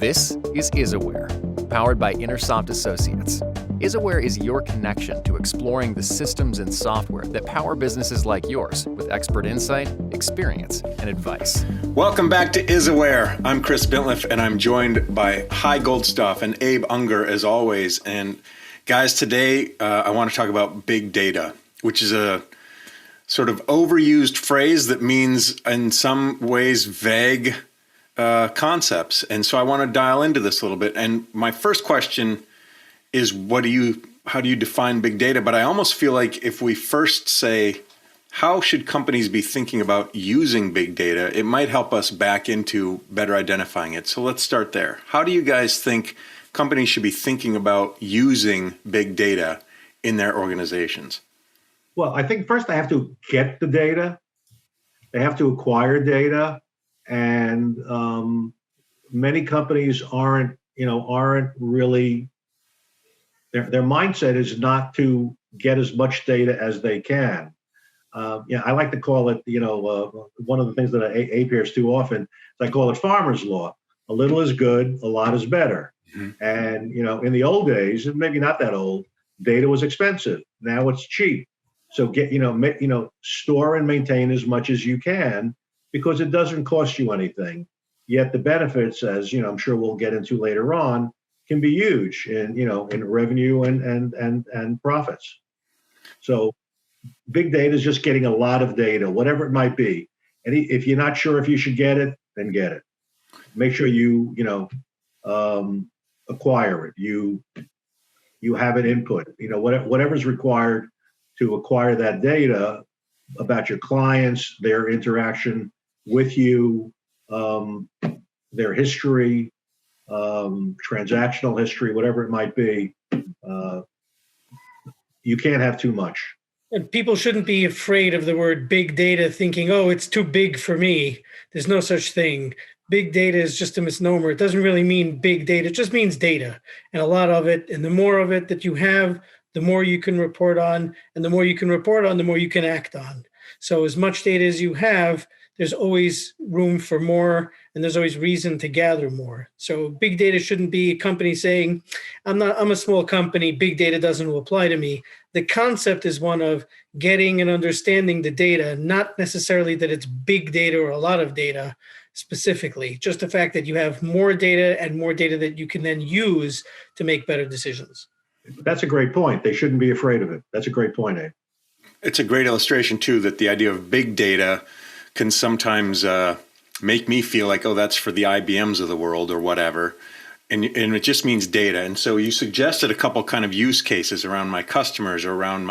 This is IsAware, powered by Intersoft Associates. IsAware is your connection to exploring the systems and software that power businesses like yours with expert insight, experience, and advice. Welcome back to IsAware. I'm Chris Bintliff, and I'm joined by Hy Goldstuff and Abe Unger, as always. And guys, today I want to talk about big data, which is a sort of overused phrase that means, in some ways, vague concepts. And so I want to dial into this a little bit. And my first question is, how do you define big data? But I almost feel like if we first say, how should companies be thinking about using big data, it might help us back into better identifying it. So let's start there. How do you guys think companies should be thinking about using big data in their organizations? Well, I think first they have to get the data. They have to acquire data. And many companies aren't really, their mindset is not to get as much data as they can. I like to call it, one of the things that Abe hears too often, is I call it farmer's law. A little is good, a lot is better. Mm-hmm. And, in the old days, and maybe not that old, data was expensive. Now it's cheap. So store and maintain as much as you can, because it doesn't cost you anything. Yet the benefits, as I'm sure we'll get into later on, can be huge in revenue and profits. So big data is just getting a lot of data, whatever it might be. And if you're not sure if you should get it, then get it. Make sure you acquire it. You have an input. Whatever's required to acquire that data about your clients, their interaction with you, their history, transactional history, whatever it might be. You can't have too much. And people shouldn't be afraid of the word big data, thinking, oh, it's too big for me. There's no such thing. Big data is just a misnomer. It doesn't really mean big data. It just means data. And a lot of it, and the more of it that you have, the more you can report on. And the more you can report on, the more you can act on. So as much data as you have, there's always room for more, and there's always reason to gather more. So big data shouldn't be a company saying, I'm a small company, big data doesn't apply to me. The concept is one of getting and understanding the data, not necessarily that it's big data or a lot of data specifically, just the fact that you have more data and more data that you can then use to make better decisions. That's a great point. They shouldn't be afraid of it. That's a great point, Abe. It's a great illustration, too, that the idea of big data can sometimes make me feel like, oh, that's for the IBMs of the world or whatever. And it just means data. And so you suggested a couple kind of use cases around my customers or around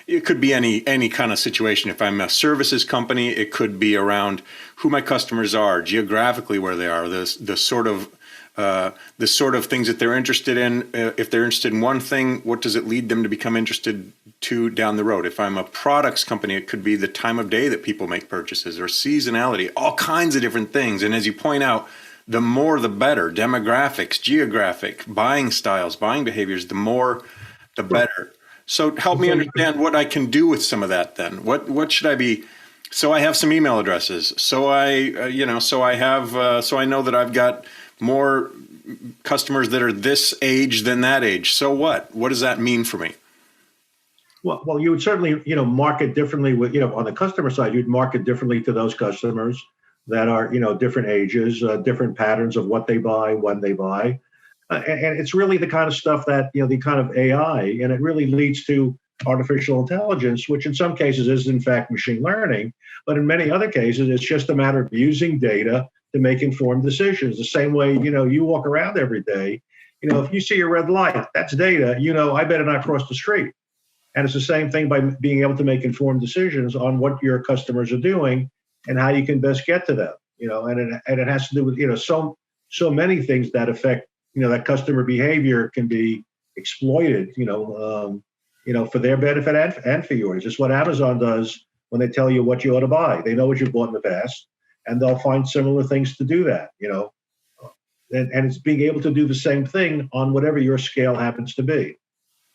it could be any kind of situation. If I'm a services company, it could be around who my customers are, geographically where they are, the sort of things that they're interested in. If they're interested in one thing, what does it lead them to become interested to down the road? If I'm a products company, it could be the time of day that people make purchases or seasonality, all kinds of different things. And as you point out, the more the better. Demographics, geographic, buying styles, buying behaviors, the more the better. So help me understand what I can do with some of that then. What should I be? So I have some email addresses. So I know that I've got more customers that are this age than that age. So what? What does that mean for me? Well, you would certainly, market differently with, on the customer side, you'd market differently to those customers that are, different ages, different patterns of what they buy, when they buy. And it's really the kind of stuff that, the kind of AI, and it really leads to artificial intelligence, which in some cases is in fact machine learning, but in many other cases, it's just a matter of using data to make informed decisions. The same way, you walk around every day, if you see a red light, that's data, I better not cross the street. And it's the same thing by being able to make informed decisions on what your customers are doing and how you can best get to them, and it has to do with, so many things that affect, that customer behavior can be exploited, for their benefit and for yours. It's what Amazon does when they tell you what you ought to buy. They know what you've bought in the past, and they'll find similar things to do that, and it's being able to do the same thing on whatever your scale happens to be.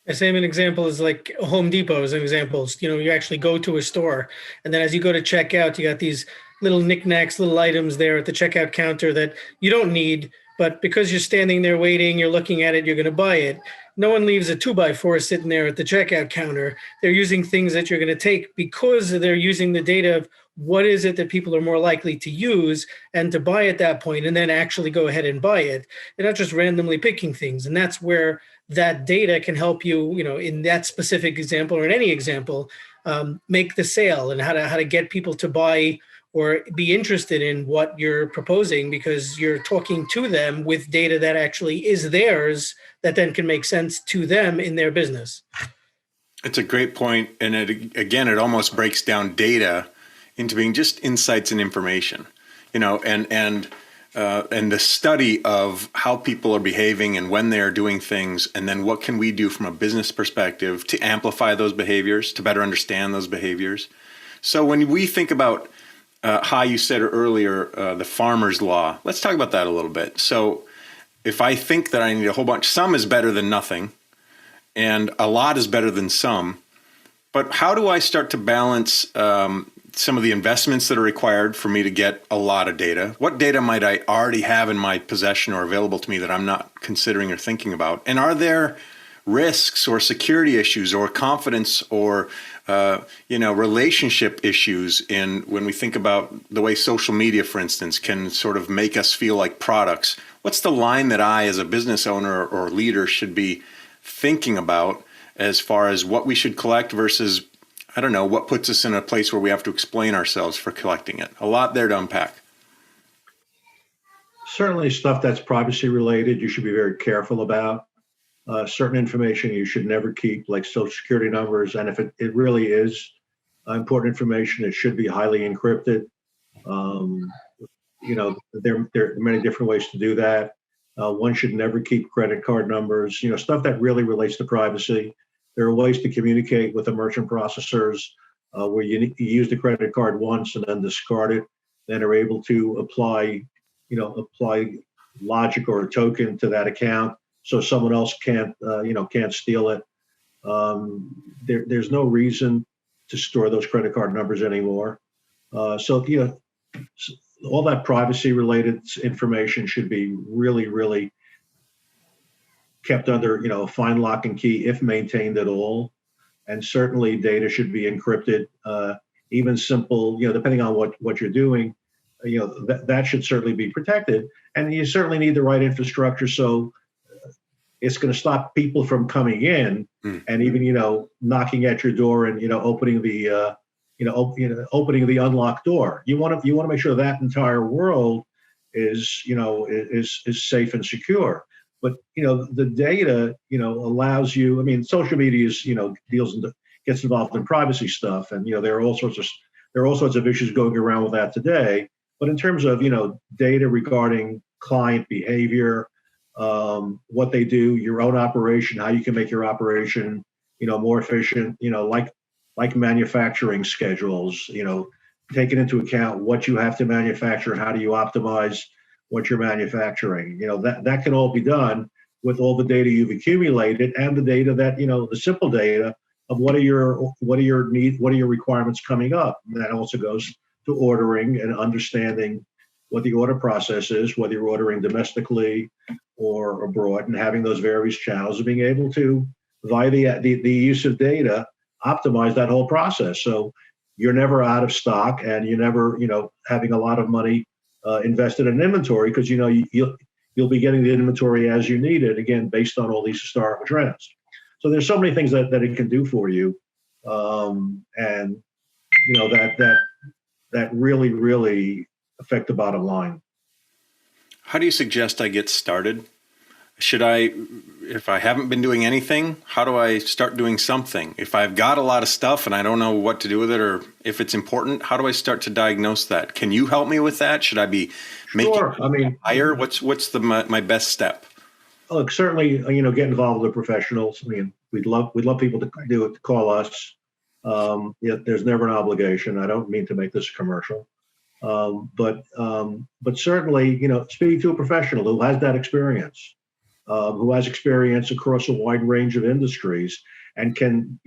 The same example is like Home Depot as an example. You actually go to a store, and then as you go to check out, you got these little knickknacks, little items there at the checkout counter that you don't need, but because you're standing there waiting, you're looking at it, you're going to buy it. No one leaves a 2x4 sitting there at the checkout counter. They're using things that you're going to take because they're using the data of what is it that people are more likely to use and to buy at that point, and then actually go ahead and buy it. They're not just randomly picking things. And that's where that data can help you, in that specific example or in any example, make the sale and how to get people to buy or be interested in what you're proposing, because you're talking to them with data that actually is theirs that then can make sense to them in their business. It's a great point. And it almost breaks down data into being just insights and information, and the study of how people are behaving and when they are doing things. And then what can we do from a business perspective to amplify those behaviors, to better understand those behaviors? So when we think about how you said earlier, the farmer's law, let's talk about that a little bit. So if I think that I need a whole bunch, some is better than nothing, and a lot is better than some. But how do I start to balance some of the investments that are required for me to get a lot of data? What data might I already have in my possession or available to me that I'm not considering or thinking about? And are there risks or security issues or confidence or relationship issues when we think about the way social media, for instance, can sort of make us feel like products? What's the line that I, as a business owner or leader, should be thinking about as far as what we should collect versus, I don't know, what puts us in a place where we have to explain ourselves for collecting it? A lot there to unpack. Certainly stuff that's privacy related, you should be very careful about. Certain information you should never keep, like Social Security numbers. And if it really is important information, it should be highly encrypted. There are many different ways to do that. One should never keep credit card numbers, stuff that really relates to privacy. There are ways to communicate with the merchant processors where you use the credit card once and then discard it, then are able to apply logic or a token to that account so someone else can't steal it. There's no reason to store those credit card numbers anymore. So all that privacy related information should be really, really kept under, fine lock and key if maintained at all. And certainly data should be encrypted, even simple, depending on what you're doing, that should certainly be protected. And you certainly need the right infrastructure. So it's going to stop people from coming in and even, knocking at your door and, opening the, opening the unlocked door. You want to make sure that entire world is safe and secure. But the data allows you. I mean, social media is gets involved in privacy stuff, and there are all sorts of issues going around with that today. But in terms of data regarding client behavior, what they do, your own operation, how you can make your operation more efficient, like manufacturing schedules, taking into account what you have to manufacture, how do you optimize what you're manufacturing. That can all be done with all the data you've accumulated and the data that, the simple data of what are your needs, what are your requirements coming up. And that also goes to ordering and understanding what the order process is, whether you're ordering domestically or abroad, and having those various channels of being able to, via the use of data, optimize that whole process. So you're never out of stock and you're never, having a lot of money invested in inventory, because you'll be getting the inventory as you need it, again based on all these historical trends. So there's so many things that it can do for you, and that really affect the bottom line. How do you suggest I get started? If I haven't been doing anything, how do I start doing something? If I've got a lot of stuff and I don't know what to do with it, or if it's important, how do I start to diagnose that? Can you help me with that? Should I be making it higher? What's my best step? Look, certainly, get involved with professionals. I mean, we'd love people to do it, to call us. There's never an obligation. I don't mean to make this a commercial. But certainly, speak to a professional who has that experience. Who has experience across a wide range of industries and can,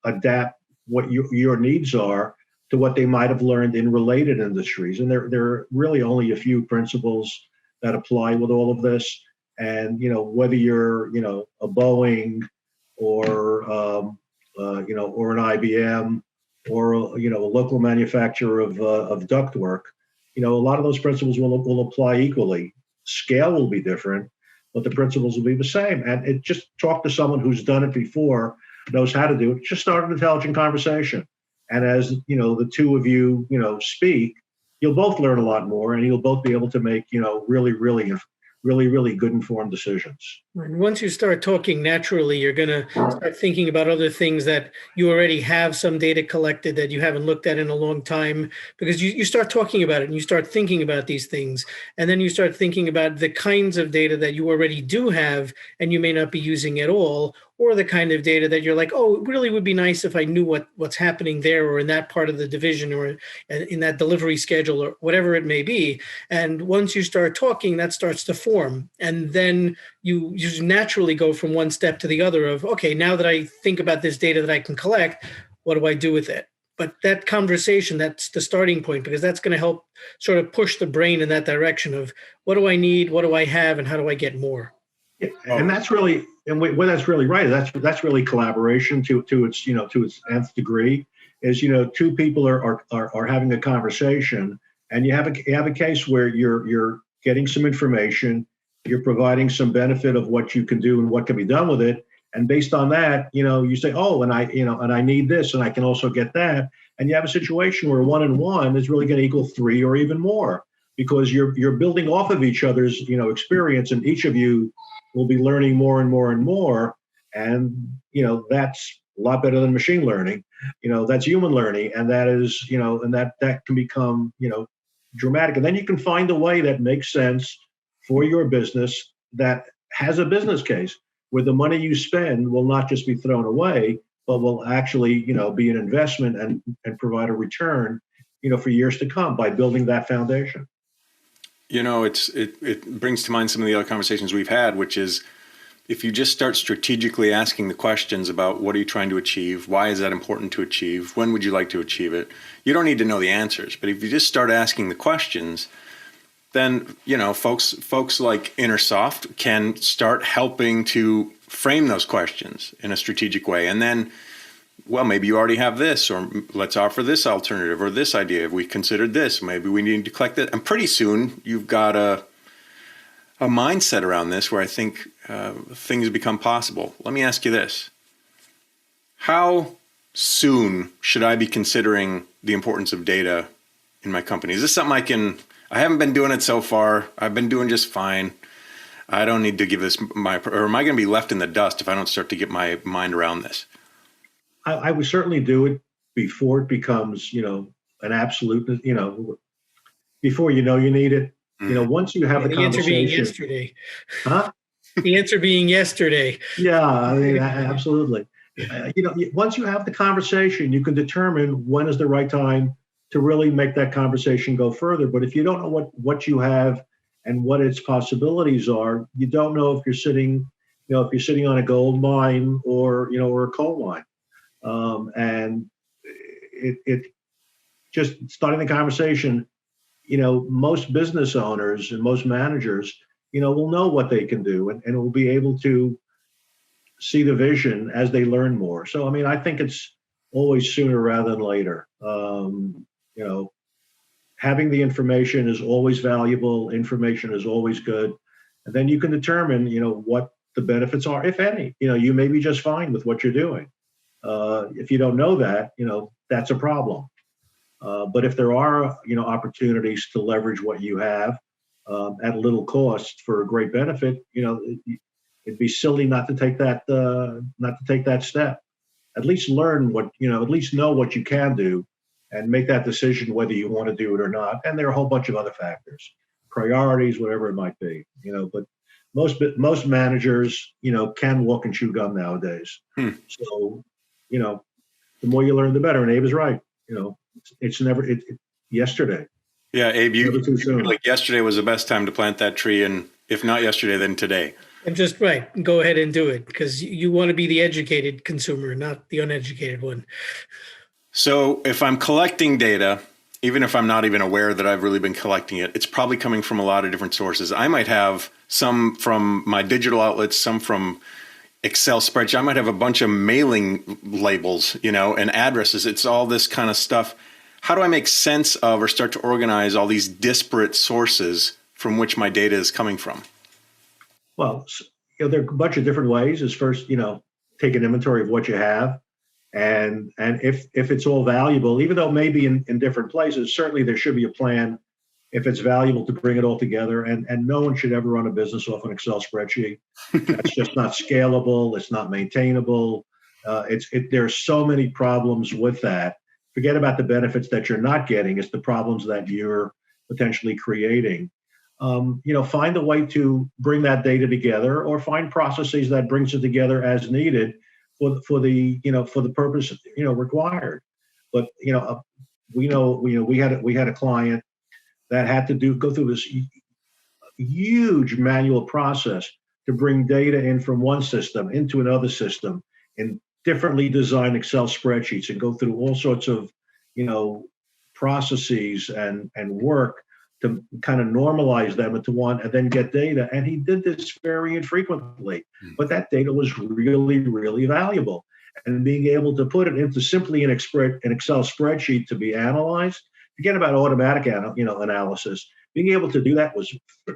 adapt what your needs are to what they might have learned in related industries. And there are really only a few principles that apply with all of this. And, whether you're, a Boeing or, or an IBM or, a local manufacturer of ductwork, a lot of those principles will apply equally. Scale will be different, but the principles will be the same. And it just talk to someone who's done it before, knows how to do it. Just start an intelligent conversation. And as, the two of you, speak, you'll both learn a lot more, and you'll both be able to make, really good informed decisions. And once you start talking naturally, you're going to start thinking about other things that you already have some data collected that you haven't looked at in a long time, because you start talking about it and you start thinking about these things. And then you start thinking about the kinds of data that you already do have and you may not be using at all, or the kind of data that you're like, oh, it really would be nice if I knew what's happening there or in that part of the division or in that delivery schedule or whatever it may be. And once you start talking, that starts to form. And then you naturally go from one step to the other of, okay, now that I think about this data that I can collect, what do I do with it? But that conversation, that's the starting point, because that's going to help sort of push the brain in that direction of what do I need, what do I have, and how do I get more? Yeah, and that's really, and what that's really right. That's really collaboration to its to its nth degree. Is two people are having a conversation, and you have a case where you're getting some information, you're providing some benefit of what you can do and what can be done with it, and based on that, you say, oh, and I need this, and I can also get that, and you have a situation where 1 and 1 is really going to equal 3 or even more, because you're building off of each other's experience, and each of you will be learning more and more and more. And, that's a lot better than machine learning. That's human learning. And that is, and that can become, dramatic. And then you can find a way that makes sense for your business, that has a business case where the money you spend will not just be thrown away, but will actually, be an investment and provide a return, for years to come by building that foundation. It brings to mind some of the other conversations we've had, which is if you just start strategically asking the questions about what are you trying to achieve, why is that important to achieve, when would you like to achieve it, you don't need to know the answers. But if you just start asking the questions, then folks like Intersoft can start helping to frame those questions in a strategic way. And then, well, maybe you already have this, or let's offer this alternative or this idea. Have we considered this? Maybe we need to collect it. And pretty soon you've got a mindset around this where I think things become possible. Let me ask you this. How soon should I be considering the importance of data in my company? Is this something I haven't been doing it so far. I've been doing just fine. I don't need to give this or am I going to be left in the dust if I don't start to get my mind around this? I would certainly do it before it becomes, an absolute, before you need it. Once you have the conversation. Answer being yesterday. Huh? The answer being yesterday. Yeah, I mean, absolutely. Once you have the conversation, you can determine when is the right time to really make that conversation go further. But if you don't know what you have and what its possibilities are, you don't know if you're sitting on a gold mine or a coal mine. And it just starting the conversation, most business owners and most managers, will know what they can do and will be able to see the vision as they learn more. So, I mean, I think it's always sooner rather than later. Having the information is always valuable. Information is always good. And then you can determine, what the benefits are, if any. You may be just fine with what you're doing. If you don't know that, that's a problem. But if there are, opportunities to leverage what you have at little cost for a great benefit, it'd be silly not to take that step. At least learn at least know what you can do, and make that decision whether you want to do it or not. And there are a whole bunch of other factors, priorities, whatever it might be. But most managers, can walk and chew gum nowadays. So, the more you learn, the better. And Abe is right. It's never yesterday. Yeah, Abe, you feel like yesterday was the best time to plant that tree, and if not yesterday, then today. And just go ahead and do it, because you want to be the educated consumer, not the uneducated one. So if I'm collecting data even if I'm not even aware that I've really been collecting it, it's probably coming from a lot of different sources. I might have some from my digital outlets, some from Excel spreadsheet. I might have a bunch of mailing labels, and addresses. It's all this kind of stuff. How do I make sense of or start to organize all these disparate sources from which my data is coming from? Well, there are a bunch of different ways. Is first, take an inventory of what you have, and if it's all valuable, even though it may be in different places, certainly there should be a plan if it's valuable to bring it all together. And no one should ever run a business off an Excel spreadsheet. That's just not scalable. It's not maintainable. There are so many problems with that. Forget about the benefits that you're not getting. It's the problems that you're potentially creating. Find a way to bring that data together, or find processes that brings it together as needed for the purpose required. But we had a client that had to go through this huge manual process to bring data in from one system into another system in differently designed Excel spreadsheets, and go through all sorts of processes and work to kind of normalize them into one, and then get data. And he did this very infrequently, but that data was really, really valuable. And being able to put it into simply an Excel spreadsheet to be analyzed, forget about automatic analysis. Being able to do that was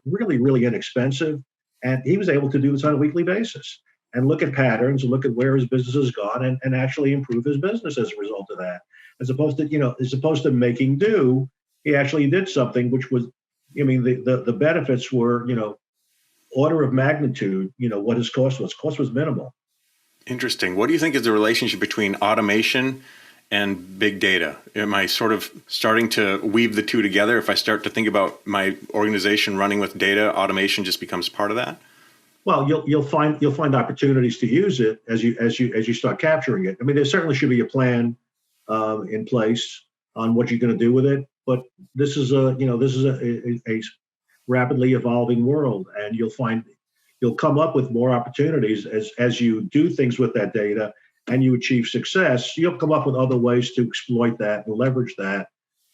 really, really inexpensive. And he was able to do this on a weekly basis and look at patterns and look at where his business has gone, and actually improve his business as a result of that. As opposed to making do, he actually did something which was, the benefits were, order of magnitude, what his cost was. Cost was minimal. Interesting. What do you think is the relationship between automation and big data? Am I sort of starting to weave the two together? If I start to think about my organization running with data, automation just becomes part of that? Well, you'll find opportunities to use it as you start capturing it. There certainly should be a plan in place on what you're going to do with it. But this is a rapidly evolving world, and you'll come up with more opportunities as you do things with that data and you achieve success. You'll come up with other ways to exploit that and leverage that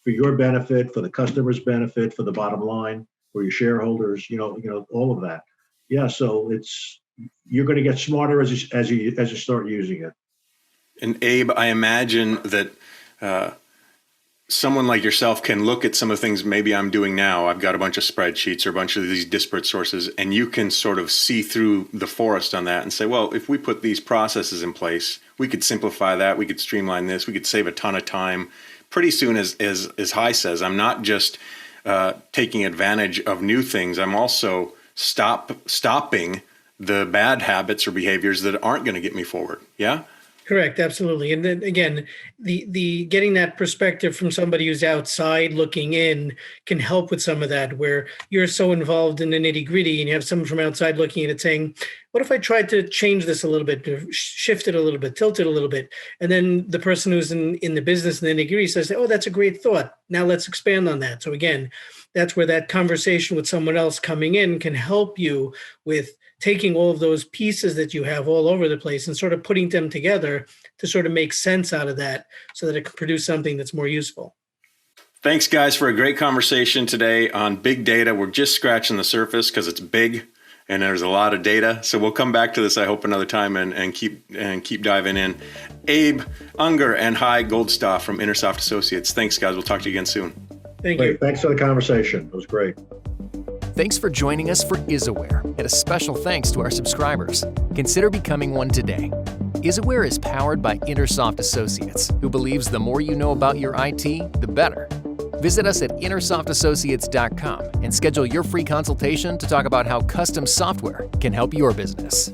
for your benefit, for the customer's benefit, for the bottom line, for your shareholders. All of that. Yeah. So you're going to get smarter as you start using it. And Abe, I imagine that someone like yourself can look at some of the things maybe I'm doing now. I've got a bunch of spreadsheets or a bunch of these disparate sources, and you can sort of see through the forest on that and say, well, if we put these processes in place, we could simplify that, we could streamline this, we could save a ton of time. Pretty soon, as Hai says, I'm not just taking advantage of new things, I'm also stopping the bad habits or behaviors that aren't going to get me forward. Yeah? Correct, absolutely. And then again, the getting that perspective from somebody who's outside looking in can help with some of that, where you're so involved in the nitty-gritty and you have someone from outside looking at it saying, what if I tried to change this a little bit, shift it a little bit, tilt it a little bit? And then the person who's in the business and the nitty-gritty says, oh, that's a great thought. Now let's expand on that. So again, that's where that conversation with someone else coming in can help you with taking all of those pieces that you have all over the place and sort of putting them together to sort of make sense out of that so that it can produce something that's more useful. Thanks, guys, for a great conversation today on big data. We're just scratching the surface because it's big and there's a lot of data. So we'll come back to this, I hope, another time and keep diving in. Abe Unger and Hai Goldstaff from Intersoft Associates. Thanks, guys. We'll talk to you again soon. Thank you. Thanks for the conversation. It was great. Thanks for joining us for IsAware, and a special thanks to our subscribers. Consider becoming one today. IsAware is powered by Intersoft Associates, who believes the more you know about your IT, the better. Visit us at intersoftassociates.com and schedule your free consultation to talk about how custom software can help your business.